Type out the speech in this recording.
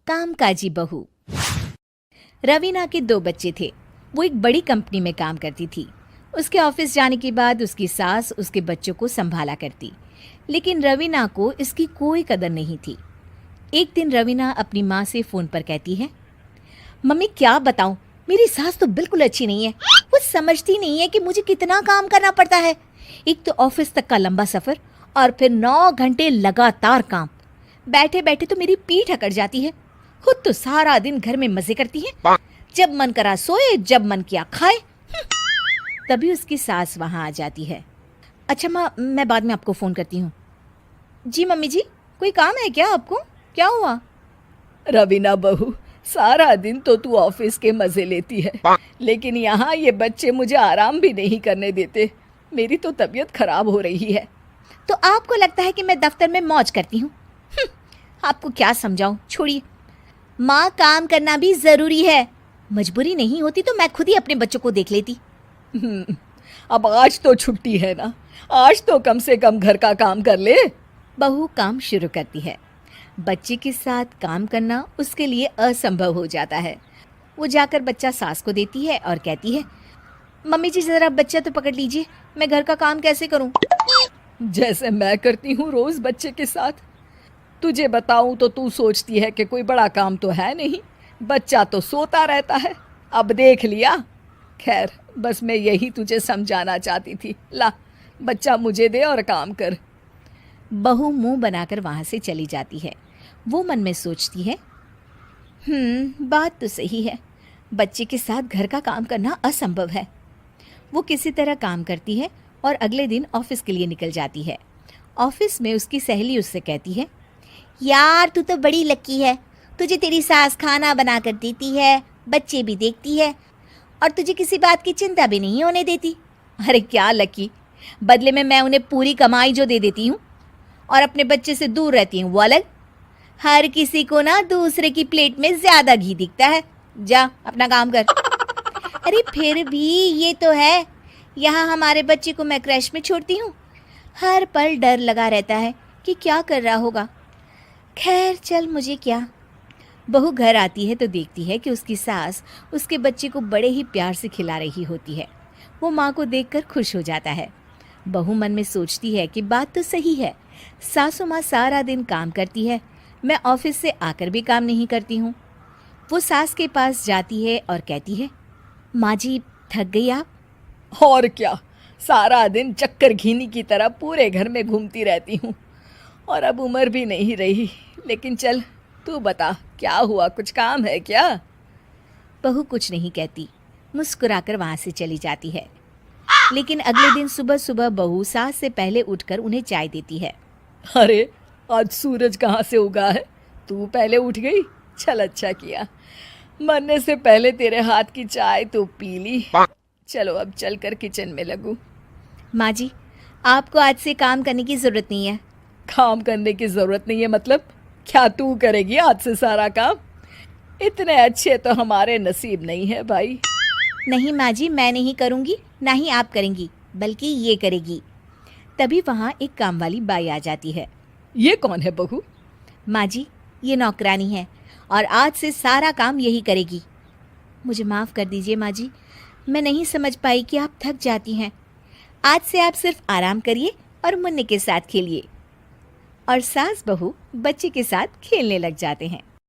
कामकाजी बहू। रवीना के 2 बच्चे थे। वो एक बड़ी कंपनी में काम करती थी। उसके ऑफिस जाने के बाद उसकी सास उसके बच्चों को संभाला करती, लेकिन रवीना को इसकी कोई कदर नहीं थी। एक दिन रवीना अपनी माँ से फ़ोन पर कहती है, मम्मी क्या बताऊं, मेरी सास तो बिल्कुल अच्छी नहीं है। वो समझती नहीं है कि मुझे कितना काम करना पड़ता है। एक तो ऑफिस तक का लंबा सफ़र और फिर 9 घंटे लगातार काम। बैठे बैठे तो मेरी पीठ अकड़ जाती है। खुद तो सारा दिन घर में मजे करती है, जब मन करा सोए, जब मन किया खाए। तभी उसकी सास वहां आ जाती है। अच्छा माँ, मैं बाद में आपको फ़ोन करती हूँ। जी मम्मी जी, कोई काम है क्या आपको? क्या हुआ? रवीना बहू, सारा दिन तो तू ऑफिस के मजे लेती है, लेकिन यहाँ ये बच्चे मुझे आराम भी नहीं करने देते। मेरी तो तबीयत खराब हो रही है। तो आपको लगता है कि मैं दफ्तर में मौज करती हूँ? आपको क्या समझाऊं, छोड़िए। माँ, काम करना भी ज़रूरी है। मजबूरी नहीं होती तो मैं खुद ही अपने बच्चों को देख लेती। अब आज तो छुट्टी है ना, आज तो कम से कम घर का काम कर ले। बहू काम शुरू करती है। बच्चे के साथ काम करना उसके लिए असंभव हो जाता है। वो जाकर बच्चा सास को देती है और कहती है, मम्मी जी ज़रा बच्चा तो पकड़ लीजिए, मैं घर का काम कैसे करूं? जैसे मैं करती हूँ रोज बच्चे के साथ। तुझे बताऊं तो तू सोचती है कि कोई बड़ा काम तो है नहीं, बच्चा तो सोता रहता है। अब देख लिया। खैर, बस मैं यही तुझे समझाना चाहती थी। ला, बच्चा मुझे दे और काम कर। बहू मुंह बनाकर वहां से चली जाती है। वो मन में सोचती है, बात तो सही है, बच्चे के साथ घर का काम करना असंभव है। वो किसी तरह काम करती है और अगले दिन ऑफिस के लिए निकल जाती है। ऑफिस में उसकी सहेली उससे कहती है, यार तू तो बड़ी लकी है, तुझे तेरी सास खाना बना कर देती है, बच्चे भी देखती है और तुझे किसी बात की चिंता भी नहीं होने देती। अरे क्या लकी, बदले में मैं उन्हें पूरी कमाई जो दे देती हूँ और अपने बच्चे से दूर रहती हूँ वो अलग। हर किसी को ना दूसरे की प्लेट में ज्यादा घी दिखता है। जा अपना काम कर। अरे फिर भी ये तो है, यहाँ हमारे बच्चे को मैं क्रैश में छोड़ती हूँ, हर पल डर लगा रहता है कि क्या कर रहा होगा। खैर चल, मुझे क्या। बहू घर आती है तो देखती है कि उसकी सास उसके बच्चे को बड़े ही प्यार से खिला रही होती है। वो माँ को देखकर खुश हो जाता है। बहू मन में सोचती है कि बात तो सही है, सासू माँ सारा दिन काम करती है, मैं ऑफिस से आकर भी काम नहीं करती हूँ। वो सास के पास जाती है और कहती है, माँ जी थक गई आप? और क्या, सारा दिन चक्कर घीनी की तरह पूरे घर में घूमती रहती हूँ और अब उम्र भी नहीं रही। लेकिन चल, तू बता क्या हुआ, कुछ काम है क्या? बहू कुछ नहीं कहती, मुस्कुराकर वहाँ से चली जाती है। लेकिन अगले दिन सुबह सुबह बहू सास से पहले उठकर उन्हें चाय देती है। अरे, आज सूरज कहाँ से उगा है? तू पहले उठ गई, चल अच्छा किया। मरने से पहले तेरे हाथ की चाय तो पी ली। चलो अब चलकर किचन में लगूं। माँ जी, आपको आज से काम करने की ज़रूरत नहीं है। काम करने की ज़रूरत नहीं है मतलब? क्या तू करेगी आज से सारा काम? इतने अच्छे तो हमारे नसीब नहीं है भाई। नहीं माँ जी, मैं नहीं करूँगी, ना ही आप करेंगी, बल्कि ये करेगी। तभी वहाँ एक काम वाली बाई आ जाती है। ये कौन है बहू? माँ जी, ये नौकरानी है और आज से सारा काम यही करेगी। मुझे माफ़ कर दीजिए माँ जी, मैं नहीं समझ पाई कि आप थक जाती हैं। आज से आप सिर्फ आराम करिए और मुन्ने के साथ खेलिए। और सास बहू बच्चे के साथ खेलने लग जाते हैं।